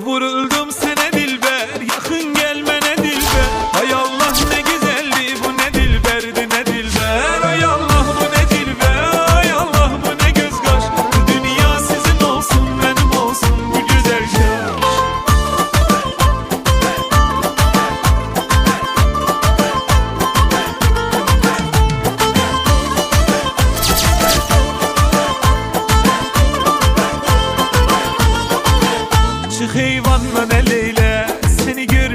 Vuruldum sana dilber, yakın gelmene dilber. Hay Allah ne güzeldi bu, ne dilberdi ne dilber. Hay Allah bu ne dilber, hay Allah bu ne göz kaş. Bu dünya sizin olsun, benim olsun bu güzel şaş. Çık eyvanla ne leyle, seni gör